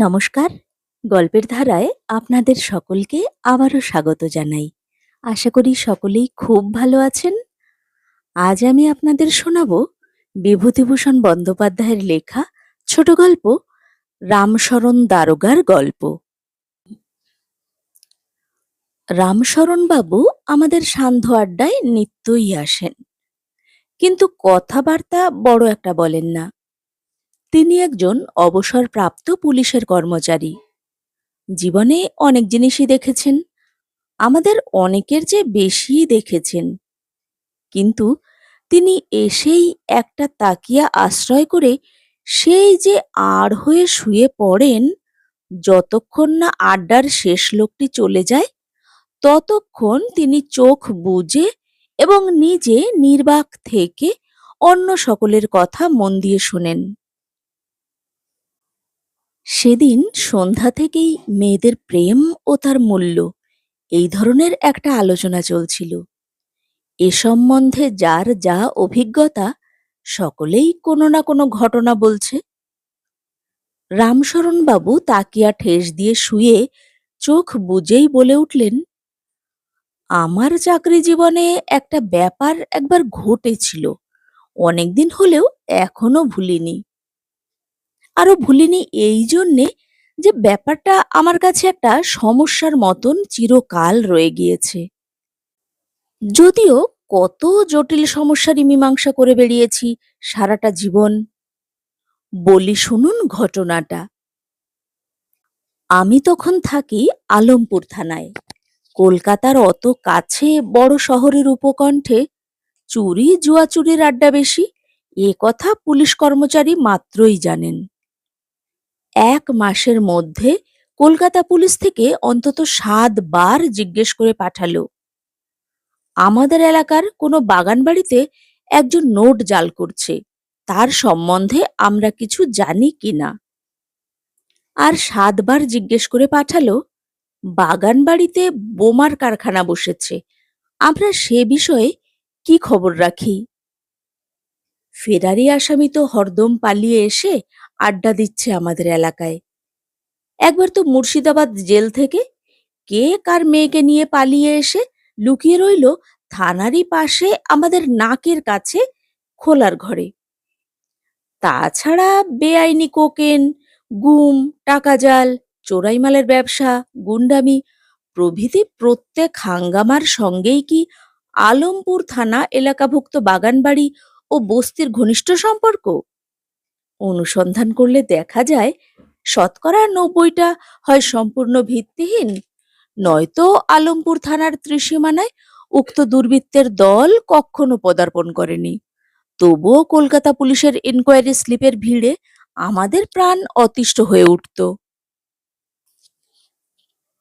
নমস্কার। গল্পের ধারায় আপনাদের সকলকে আবারও স্বাগত জানাই। আশা করি সকলেই খুব ভালো আছেন। আজ আমি আপনাদের শোনাব বিভূতিভূষণ বন্দ্যোপাধ্যায়ের লেখা ছোট গল্প রামশরণ দারোগার গল্প। রামশরণবাবু আমাদের সান্ধ্য আড্ডায় নিত্যই আসেন, কিন্তু কথাবার্তা বড় একটা বলেন না। তিনি একজন অবসরপ্রাপ্ত পুলিশের কর্মচারী। জীবনে অনেক জিনিসই দেখেছেন, আমাদের অনেকের চেয়ে বেশিই দেখেছেন। কিন্তু তিনি এসেই একটা তাকিয়া আশ্রয় করে সেই যে আড় হয়ে শুয়ে পড়েন, যতক্ষণ না আড্ডার শেষ লোকটি চলে যায় ততক্ষণ তিনি চোখ বুজে এবং নিজে নির্বাক থেকে অন্য সকলের কথা মন দিয়ে শোনেন। সেদিন সন্ধ্যা থেকেই মেয়েদের প্রেম ও তার মূল্য এই ধরনের একটা আলোচনা চলছিল। এ সম্বন্ধে যার যা অভিজ্ঞতা সকলেই কোনো না কোনো ঘটনা বলছে। রামশরণবাবু তাকিয়া ঠেস দিয়ে শুয়ে চোখ বুজেই বলে উঠলেন, আমার চাকরি জীবনে একটা ব্যাপার একবার ঘটেছিল, অনেকদিন হলেও এখনো ভুলিনি। আরো ভুলিনি এই জন্যে যে ব্যাপারটা আমার কাছে একটা সমস্যার মতন চিরকাল রয়ে গিয়েছে। যদিও কত জটিল সমস্যারই মীমাংসা করে বেরিয়েছি সারাটা জীবন। বলি শুনুন ঘটনাটা। আমি তখন থাকি আলমপুর থানায়। কলকাতার অত কাছে বড় শহরের উপকণ্ঠে চুরি জুয়াচুরির আড্ডা বেশি, এ কথা পুলিশ কর্মচারী মাত্রই জানেন। 1 মাসের মধ্যে কলকাতা পুলিশ থেকে অন্তত 7 বার জিজ্ঞেস করে পাঠালো আমাদের এলাকার কোনো বাগান বাড়িতে একজন নোট জাল করছে, তার সম্বন্ধে আমরা কিছু জানি কিনা। আর 7 বার জিজ্ঞেস করে পাঠালো বাগান বাড়িতে বোমার কারখানা বসেছে, আমরা সে বিষয়ে কি খবর রাখি। ফেরারি আসামি তো হরদম পালিয়ে এসে আড্ডা দিচ্ছে আমাদের এলাকায়। একবার তো মুর্শিদাবাদ জেল থেকে কে কার মেয়েকে নিয়ে পালিয়ে এসে লুকিয়ে রইল থানারই পাশে আমাদের নাকের কাছে খোলার ঘরে। তাছাড়া বেআইনি কোকেন, গুম, টাকা জাল, চোরাই মালের ব্যবসা, গুন্ডামি প্রভৃতি প্রত্যেক হাঙ্গামার সঙ্গেই কি আলমপুর থানা এলাকাভুক্ত বাগানবাড়ি ও বস্তির ঘনিষ্ঠ সম্পর্ক? অনুসন্ধান করলে দেখা যায় শতকরা 90টা হয় সম্পূর্ণ ভিত্তিহীন, নয়তো আলমপুর থানার ত্রিসীমানায় উক্ত দুর্বৃত্তের দল কখনো পদার্পণ করেনি। তবুও কলকাতা পুলিশের ইনকোয়ারি স্লিপের ভিড়ে আমাদের প্রাণ অতিষ্ঠ হয়ে উঠত।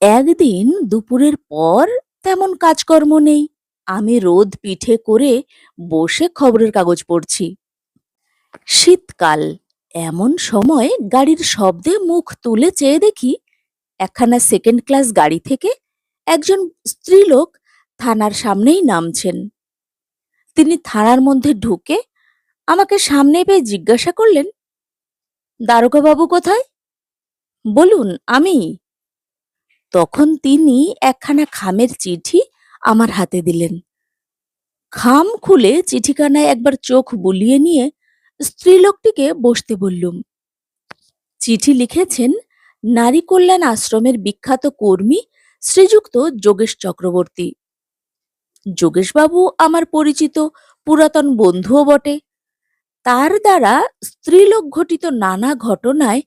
একদিন দুপুরের পর তেমন কাজকর্ম নেই, আমি রোদ পিঠে করে বসে খবরের কাগজ পড়ছি। শীতকাল, এমন সময় গাড়ির শব্দে মুখ তুলে চেয়ে দেখি একখানা সেকেন্ড ক্লাস গাড়ি থেকে একজন স্ত্রীলোক থানার সামনেই নামছেন। তিনি থানার মধ্যে ঢুকে আমাকে সামনে পেয়ে জিজ্ঞাসা করলেন, দারোগা বাবু কোথায়? বলুন, আমি। তখন তিনি একখানা খামের চিঠি আমার হাতে দিলেন। খাম খুলে চিঠিখানায় একবার চোখ বুলিয়ে নিয়ে স্ত্রীলোকটিকে বসতে বললুম। চিঠি লিখেছেন নারী কল্যাণ আশ্রমের বিখ্যাত কর্মী শ্রীযুক্ত যোগেশ চক্রবর্তী। যোগেশবাবু আমার পরিচিত পুরাতন বন্ধুও বটে। তার দ্বারা স্ত্রীলোক ঘটিত নানা ঘটনায়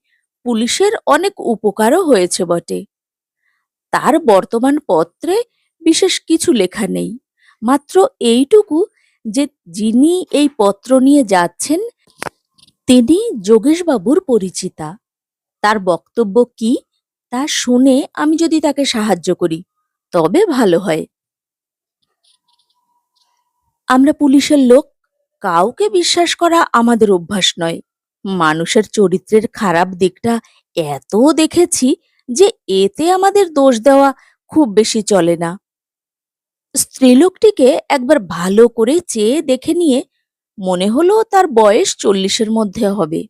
পুলিশের অনেক উপকারও হয়েছে বটে। তার বর্তমান পত্রে বিশেষ কিছু লেখা নেই, মাত্র এইটুকু যে যিনি এই পত্র নিয়ে যাচ্ছেন তিনি যোগেশবাবুর পরিচিতা। তার বক্তব্য কি তা শুনে আমি যদি তাকে সাহায্য করি তবে ভালো হয়। আমরা পুলিশের লোক, কাউকে বিশ্বাস করা আমাদের অভ্যাস নয়। মানুষের চরিত্রের খারাপ দিকটা এত দেখেছি যে এতে আমাদের দোষ দেওয়া খুব বেশি চলে না। স্ত্রীলোকটিকে একবার ভালো করে চেয়ে দেখে নিয়ে মনে হলো তার বয়স 40-এর মধ্যে হবে।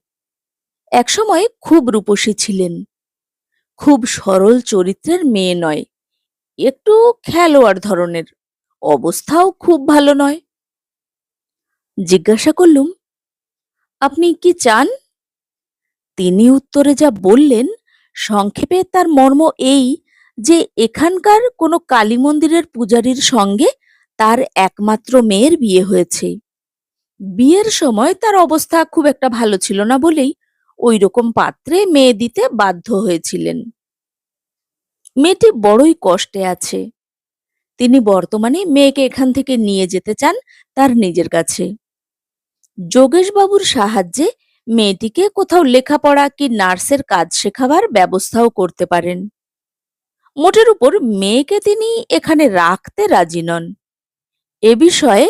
একসময় খুব রূপসী ছিলেন, খুব সরল চরিত্রের মেয়ে নয়, একটু খেলোয়াড় ধরনের, অবস্থাও খুব ভালো নয়। জিজ্ঞাসা করলুম, আপনি কি চান? তিনি উত্তরে যা বললেন, সংক্ষেপে তার মর্ম এই যে এখানকার কোনো কালী মন্দিরের পূজারীর সঙ্গে তার একমাত্র মেয়ের বিয়ে হয়েছে। বিয়ের সময় তার অবস্থা খুব একটা ভালো ছিল না বলেই ওই রকম পাত্রে মেয়ে দিতে বাধ্য হয়েছিলেন। মেয়েটি বড়ই কষ্টে আছে। তিনি বর্তমানে মেয়েকে এখান থেকে নিয়ে যেতে চান তার নিজের কাছে। যোগেশবাবুর সাহায্যে মেয়েটিকে কোথাও লেখাপড়া কি নার্সের কাজ শেখাবার ব্যবস্থাও করতে পারেন। মোটের উপর মেয়েকে তিনি এখানে রাখতে রাজি নন। এ বিষয়ে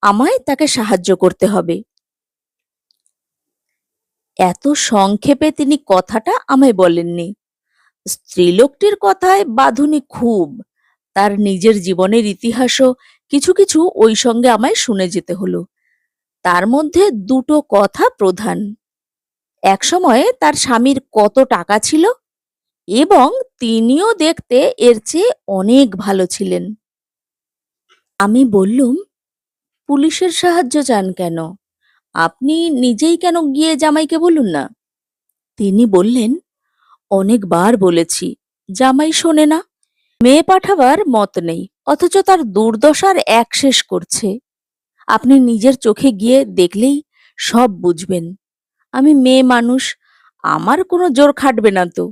আমায় তাকে সাহায্য করতে হবে। এত সংক্ষেপে তিনি কথাটা আমায় বলেননি। স্ত্রীলোকটির কথায় বাঁধুনি খুব। তার নিজের জীবনের ইতিহাসও কিছু কিছু ওই সঙ্গে আমায় শুনে যেতে হলো। তার মধ্যে দুটো কথা প্রধান। একসময়ে তার স্বামীর কত টাকা ছিল এবং তিনিও দেখতে এর চেয়ে অনেক ভালো ছিলেন। আমি বললুম, পুলিশের সাহায্য চান কেন? আপনি নিজেই কেন গিয়ে জামাইকে বলুন না? তিনি বললেন, অনেকবার বলেছি, জামাই শোনে না। মেয়ে পাঠাবার মত নেই, অথচ তার দুর্দশার এক শেষ করছে। আপনি নিজের চোখে গিয়ে দেখলেই সব বুঝবেন। আমি মেয়ে মানুষ, আমার কোনো জোর খাটবে না তো।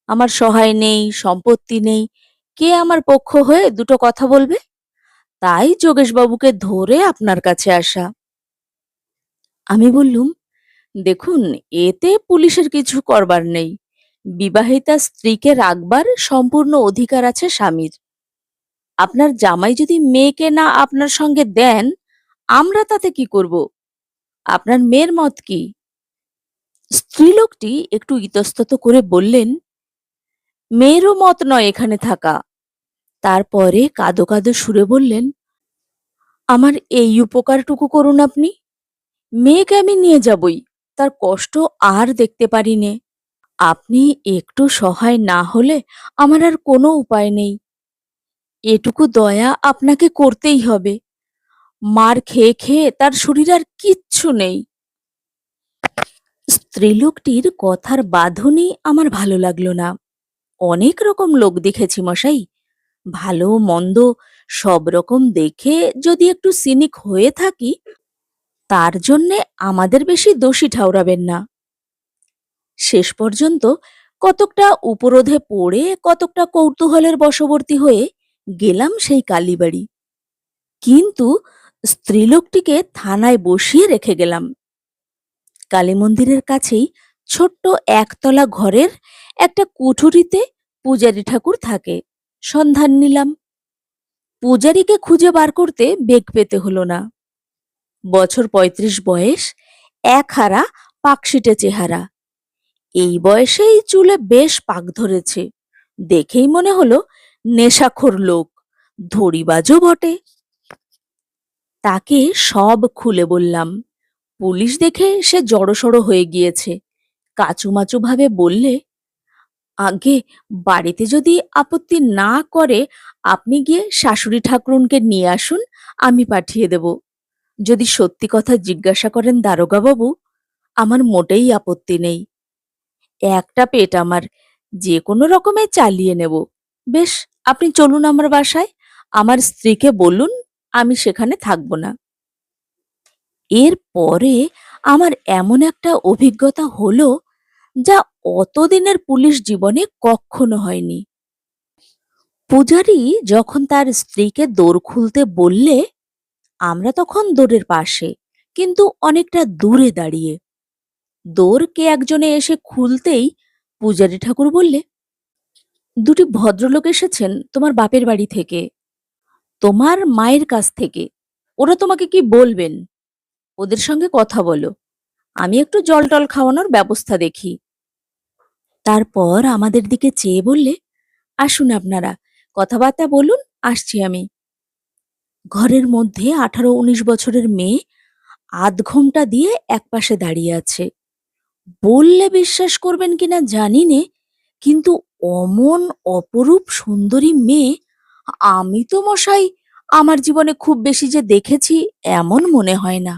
আমার সহায় নেই, সম্পত্তি নেই, কে আমার পক্ষ হয়ে দুটো কথা বলবে? তাই যোগেশবাবুকে ধরে আপনার কাছে আসা। আমি বললুম, দেখুন, এতে পুলিশের কিছু করবার নেই। বিবাহিতা স্ত্রীকে রাখবার সম্পূর্ণ অধিকার আছে স্বামীর। আপনার জামাই যদি মেয়েকে না আপনার সঙ্গে দেন, আমরা তাতে কি করব? আপনার মেয়ের মত কি? স্ত্রীলোকটি একটু ইতস্তত করে বললেন, মেয়েরও মত নয় এখানে থাকা। তারপরে কাঁদো কাঁদো সুরে বললেন, আমার এই উপকারটুকু করুন আপনি। মেয়েকে আমি নিয়ে যাবই, তার কষ্ট আর দেখতে পারি নে। আপনি একটু সহায় না হলে আমার আর কোনো উপায় নেই। এটুকু দয়া আপনাকে করতেই হবে। মার খেয়ে খেয়ে তার শরীর আর কিচ্ছু নেই। স্ত্রীলোকটির কথার বাঁধনই আমার ভালো লাগলো না। অনেক রকম লোক দেখেছি মশাই, ভালো মন্দ সব রকম দেখে যদি একটু সিনিক হয়ে থাকি, তার জন্যে আমাদের বেশি দোষী ঠাউরাবেন না। শেষ পর্যন্ত কতকটা উপরোধে পড়ে, কতকটা কৌতূহলের বশবর্তী হয়ে গেলাম সেই কালীবাড়ি। কিন্তু স্ত্রীলোকটিকে থানায় বসিয়ে রেখে গেলাম। কালী মন্দিরের কাছেই ছোট্ট একতলা ঘরের একটা কুঠুরিতে পূজারী ঠাকুর থাকে। সন্ধান নিলাম। পূজারীকে খুঁজে বার করতে বেগ পেতে হলো না। বছর ৩৫ বয়স, একহারা পাকশিটে চেহারা। এই বয়সেই চুলে বেশ পাক ধরেছে। দেখেই মনে হলো নেশাখোর লোক, ধড়িবাজও বটে। তাকে সব খুলে বললাম। পুলিশ দেখে সে জড়সড় হয়ে গিয়েছে। কাচুমাচু ভাবে বললে, আগে বাড়িতে যদি আপত্তি না করে আপনি গিয়ে শাশুড়ি ঠাকরুনকে নিয়ে আসুন, আমি পাঠিয়ে দেব। যদি সত্যি কথা জিজ্ঞাসা করেন দারোগাবাবু, আমার মোটেই আপত্তি নেই। একটা পেট আমার, যে কোনো রকমে চালিয়ে নেব। বেশ, আপনি চলুন আমার বাসায়, আমার স্ত্রীকে বলুন আমি সেখানে থাকব না। এর পরে আমার এমন একটা অভিজ্ঞতা হলো যা অতদিনের পুলিশ জীবনে কক্ষনো হয়নি। পূজারী যখন তার স্ত্রীকে দোর খুলতে বললে, আমরা তখন দোরের পাশে, কিন্তু অনেকটা দূরে দাঁড়িয়ে। দোর কে একজনে এসে খুলতেই পূজারী ঠাকুর বললে, দুটি ভদ্রলোক এসেছেন তোমার বাপের বাড়ি থেকে, তোমার মায়ের কাছ থেকে। ওরা তোমাকে কি বলবেন, ওদের সঙ্গে কথা বলো। আমি একটু জল টল খাওয়ানোর ব্যবস্থা দেখি। তারপর আমাদের দিকে চেয়ে বললে, আসুন আপনারা, কথাবার্তা বলুন, আসছি আমি। ঘরের মধ্যে ১৮-১৯ বছরের মেয়ে আধঘোমটা দিয়ে একপাশে দাঁড়িয়ে আছে। বললে বিশ্বাস করবেন কিনা জানি নে, কিন্তু অমন অপরূপ সুন্দরী মেয়ে আমি তো মশাই আমার জীবনে খুব বেশি যে দেখেছি এমন মনে হয় না।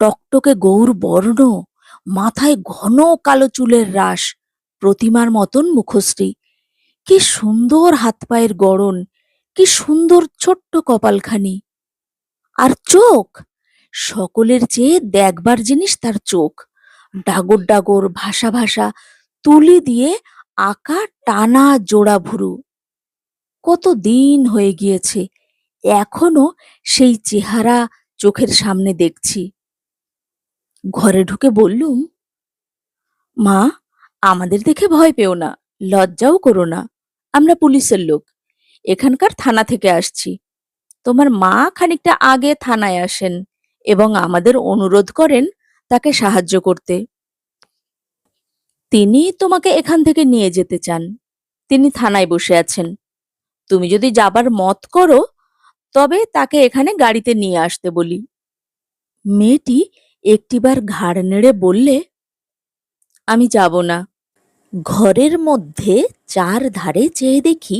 টকটকে গৌর বর্ণ, মাথায় ঘন কালো চুলের রাশ, প্রতিমার মতন মুখশ্রী, কি সুন্দর হাত পায়ের গড়ন, কি সুন্দর ছোট্ট কপালখানি। আর চোখ, সকলের চেয়ে দেখবার জিনিস তার চোখ, ডাগর ডাগর ভাসা ভাসা, তুলি দিয়ে আঁকা টানা জোড়া ভুরু। কত দিন হয়ে গিয়েছে, এখনো সেই চেহারা চোখের সামনে দেখছি। ঘরে ঢুকে বললুম, মা, আমাদের দেখে ভয় পেও না, লজ্জাও করো না, আমরা পুলিশের লোক, এখানকার থানা থেকে আসছি। তোমার মা খানিকটা আগে থানায় আসেন এবং আমাদের অনুরোধ করেন তাকে সাহায্য করতে। তিনি তোমাকে এখান থেকে নিয়ে যেতে চান। তিনি থানায় বসে আছেন। তুমি যদি যাবার মত করো তবে তাকে এখানে গাড়িতে নিয়ে আসতে বলি। মেয়েটি একটিবার ঘাড় নেড়ে বললে, আমি যাব না। ঘরের মধ্যে চার ধারে চেয়ে দেখি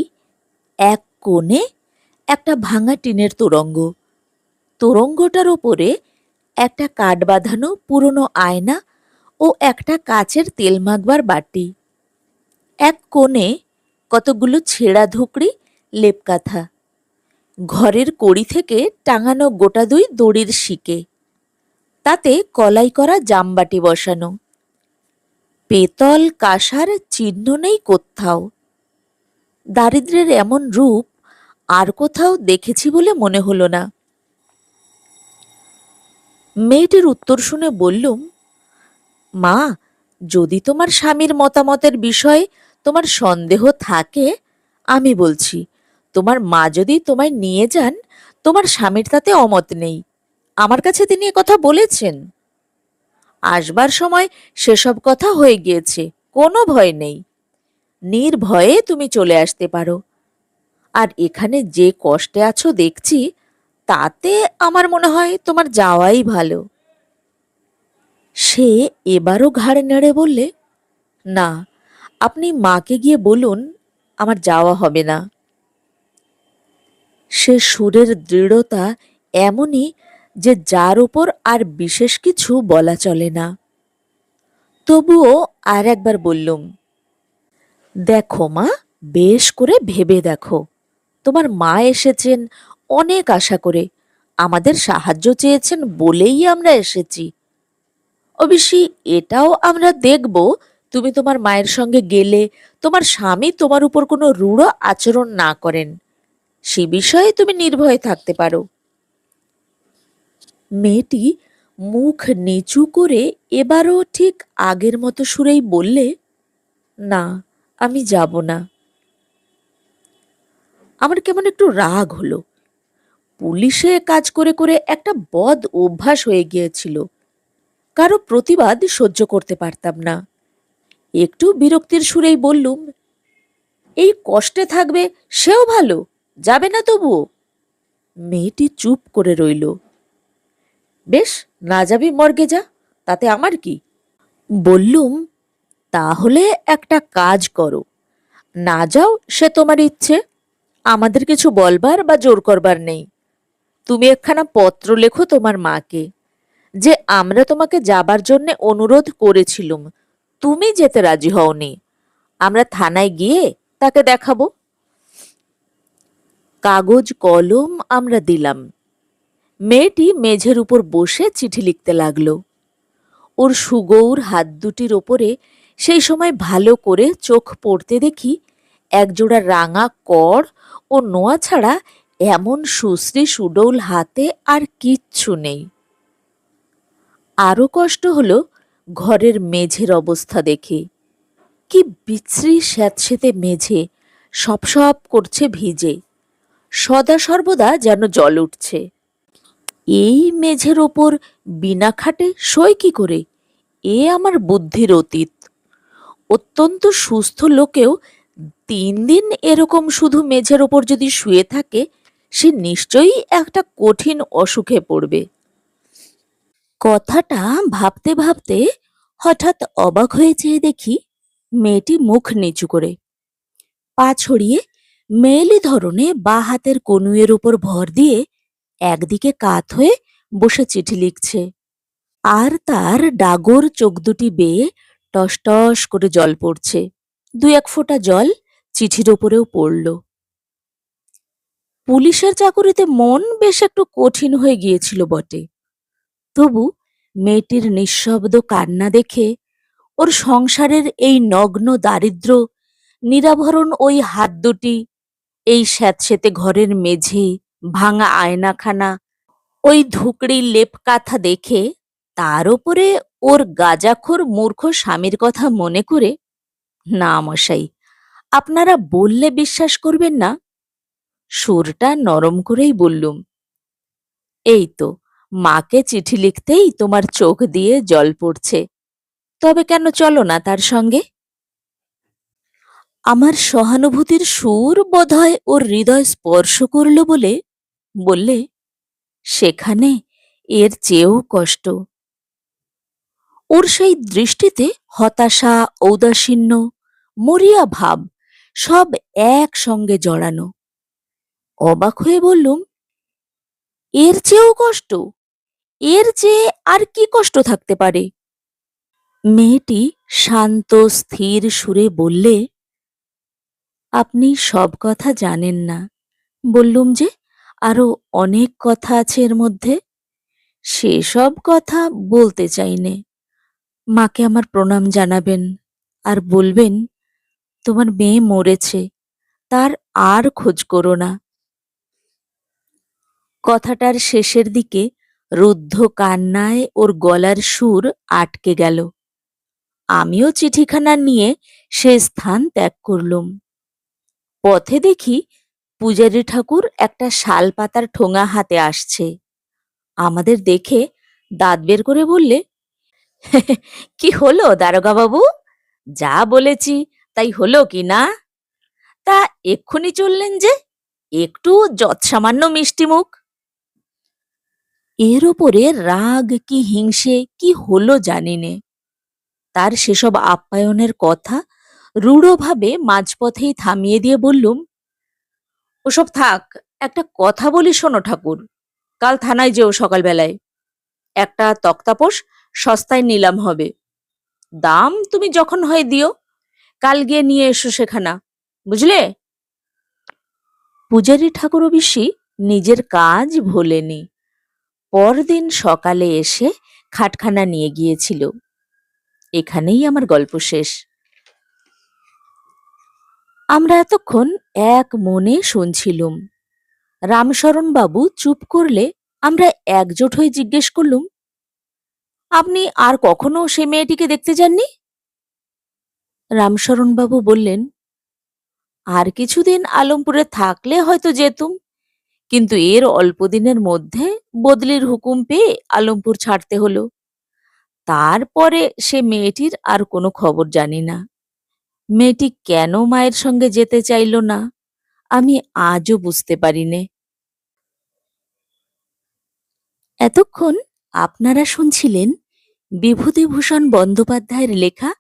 এক কোণে একটা ভাঙা টিনের তোরঙ্গ। তোরঙ্গটার ওপরে একটা কাঠ বাঁধানো পুরনো আয়না ও একটা কাচের তেল মাখবার বাটি। এক কোণে কতগুলো ছেঁড়া ধুকড়ি, লেপকাথা। ঘরের কড়ি থেকে টাঙানো গোটা দুই দড়ির শিকে, তাতে কলাই করা জামবাটি বসানো। পেতল কাঁসার চিহ্ন নেই কোত্থাও। দারিদ্র্যের এমন রূপ আর কোথাও দেখেছি বলে মনে হলো না। মেয়েটির উত্তর শুনে বললুম, মা, যদি তোমার স্বামীর মতামতের বিষয়ে তোমার সন্দেহ থাকে, আমি বলছি, তোমার মা যদি তোমায় নিয়ে যান, তোমার স্বামীর তাতে অমত নেই। আমার কাছে তিনি কথা বলেছেন। আসবার সময় সেসব কথা হয়ে গিয়েছে, কোনো ভয় নেই। নির্ভয়ে তুমি চলে আসতে পারো। আর এখানে যে কষ্টে আছো দেখছি, তাতে আমার মনে হয় তোমার যাওয়াই ভালো। সে এবারও ঘাড় নেড়ে বললে, না, আপনি মাকে গিয়ে বলুন আমার যাওয়া হবে না। সে সুরের দৃঢ়তা এমনই যে যার উপর আর বিশেষ কিছু বলা চলে না। তবুও আর একবার বললুম, দেখো মা, বেশ করে ভেবে দেখো। তোমার মা এসেছেন অনেক আশা করে, আমাদের সাহায্য চেয়েছেন বলেই আমরা এসেছি। অবশ্যই এটাও আমরা দেখব তুমি তোমার মায়ের সঙ্গে গেলে তোমার স্বামী তোমার উপর কোনো রূঢ় আচরণ না করেন। সে বিষয়ে তুমি নির্ভয়ে থাকতে পারো। মেয়েটি মুখ নিচু করে এবারও ঠিক আগের মতো সুরেই বললে, না, আমি যাব না। আমার কেমন একটু রাগ হলো। পুলিশে কাজ করে করে একটা বদ অভ্যাস হয়ে গিয়েছিল। কারো প্রতিবাদ সহ্য করতে পারতাম না। একটু বিরক্তির সুরেই বললুম, এই কষ্টে থাকবে সেও ভালো, যাবে না তবুও। মেয়েটি চুপ করে রইল। বেশ, না যাবি মর্গে যা, তাতে আমার কি। বললুম, তাহলে একটা কাজ করো, না যাও সে তোমার ইচ্ছে, আমাদের কিছু বলবার বা জোর করবার নেই। তুমি একখানা পত্র লেখো তোমার মাকে যে আমরা তোমাকে যাবার জন্য অনুরোধ করেছিলুম, তুমি যেতে রাজি হওনি। আমরা থানায় গিয়ে তাকে দেখাবো। কাগজ কলম আমরা দিলাম। মেয়েটি মেঝের উপর বসে চিঠি লিখতে লাগলো। ওর সুগৌর হাত দুটির ওপরে সেই সময় ভালো করে চোখ পড়তে দেখি একজোড়া রাঙা কড় ও নোয়া ছাড়া এমন সুশ্রী সুডৌল হাতে আর কিচ্ছু নেই। আরো কষ্ট হলো ঘরের মেঝের অবস্থা দেখে। কি বিশ্রী স্যাঁতসেঁতে মেঝে, সপ সপ করছে ভিজে, সদা সর্বদা যেন জল উঠছে। এই মেঝের ওপর বিনা খাটে সই কি করে, এ আমার বুদ্ধির অতীত। অত্যন্ত সুস্থ লোকেও 3 দিন এরকম শুধু মেঝের ওপর যদি শুয়ে থাকে, সে নিশ্চয়ই একটা কঠিন অসুখে পড়বে। কথাটা ভাবতে ভাবতে হঠাৎ অবাক হয়ে চেয়ে দেখি মেয়েটি মুখ নিচু করে, পা ছড়িয়ে মেয়েলি ধরনে বাঁ হাতের কনুইয়ের উপর ভর দিয়ে একদিকে কাত হয়ে বসে চিঠি লিখছে। আর তার ডাগর চোখ দুটি বেয়ে টস টস করে জল পড়ছে। দুই এক ফোঁটা জল চিঠির ওপরেও পড়ল। পুলিশের চাকুরিতে মন বেশ একটু কঠিন হয়ে গিয়েছিল বটে, তবু মেয়েটির নিঃশব্দ কান্না দেখে, ওর সংসারের এই নগ্ন দারিদ্র্য, নিরাভরণ ওই হাত দুটি, এই স্যাঁতসেঁতে ঘরের মেঝে, ভাঙা আয়নাখানা, ওই ধুকড়ি লেপ কাঁথা দেখে তার ওপরে ওর গাঁজাখোর মূর্খ স্বামীর কথা মনে করে, না মশাই, আপনারা বললে বিশ্বাস করবেন না, সুরটা নরম করেই বললুম, এই তো মাকে চিঠি লিখতেই তোমার চোখ দিয়ে জল পড়ছে, তবে কেন চলো না তার সঙ্গে? আমার সহানুভূতির সুর বোধহয় ওর হৃদয় স্পর্শ করল বলে বললে, সেখানে এর চেয়েও কষ্ট। ওর সেই দৃষ্টিতে হতাশা, ঔদাসীন্য, মরিয়া ভাব সব একসঙ্গে জড়ানো। অবাক হয়ে বললুম, এর চেয়েও কষ্ট? এর চেয়ে আর কি কষ্ট থাকতে পারে? মেয়েটি শান্ত স্থির সুরে বললে, আপনি সব কথা জানেন না। বললুম যে আরো অনেক কথা আছে এর মধ্যে, সেসব কথা বলতে চাইনে। মাকে আমার প্রণাম জানাবেন, আর বলবেন তোমার মেয়ে মরেছে, তার আর খোঁজ করো না। কথাটার শেষের দিকে রুদ্ধ কান্নায় ওর গলার সুর আটকে গেল। আমিও চিঠিখানা নিয়ে সে স্থান ত্যাগ করলুম। পথে দেখি পূজারী ঠাকুর একটা শাল পাতার ঠোঙা হাতে আসছে। আমাদের দেখে দাঁত বের করে বললে, কি হলো দারোগা বাবু, যা বলেছি তাই হলো কি না? তা এক্ষুনি চললেন যে, একটু যৎসামান্য মিষ্টি মুখ। এর ওপরে রাগ কি হিংসে কি হলো জানিনে, তার সেসব আপ্যায়নের কথা রূঢ়ভাবে মাঝপথেই থামিয়ে দিয়ে বললুম, ওসব থাক, একটা কথা বলি শোনো ঠাকুর, কাল থানায় যেও সকালবেলায়, একটা তক্তাপোষ সস্তায় নিলাম হবে, দাম তুমি যখন হয় দিও, কাল গিয়ে নিয়ে এসো সেখানা, বুঝলে? পূজারী ঠাকুর অবশ্যই নিজের কাজ ভোলেনি, পরদিন সকালে এসে খাটখানা নিয়ে গিয়েছিল। এখানেই আমার গল্প শেষ। আমরা এতক্ষণ এক মনে শুনছিলুম। রামশরণ বাবু চুপ করলে আমরা একজোট হয়ে জিজ্ঞেস করলুম, আপনি আর কখনো সে মেয়েটিকে দেখতে যাননি? রামশরণ বাবু বললেন, আর কিছুদিন আলমপুরে থাকলে হয়তো যেতুম, কিন্তু এর অল্প দিনের মধ্যে বদলির হুকুম পেয়ে আলমপুর ছাড়তে হলো। তারপরে সে মেয়েটির আর কোনো খবর জানি না। মেয়েটি কেন মায়ের সঙ্গে যেতে চাইল না, আমি আজও বুঝতে পারিনে। এতক্ষণ আপনারা শুনছিলেন বিভূতিভূষণ বন্দ্যোপাধ্যায়ের লেখা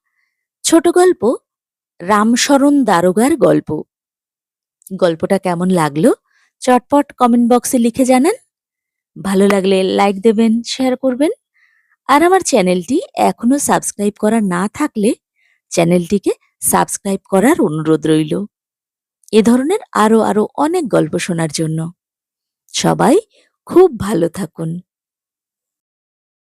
ছোট গল্প রামশরণ দারোগার গল্প। গল্পটা কেমন লাগলো চটপট কমেন্ট বক্সে লিখে জানান। ভালো লাগলে লাইক দেবেন, শেয়ার করবেন, আর আমার চ্যানেলটি এখনো সাবস্ক্রাইব করা না থাকলে চ্যানেলটিকে সাবস্ক্রাইব করার অনুরোধ রইল, এ ধরনের আরো অনেক গল্প শোনার জন্য। সবাই খুব ভালো থাকুন।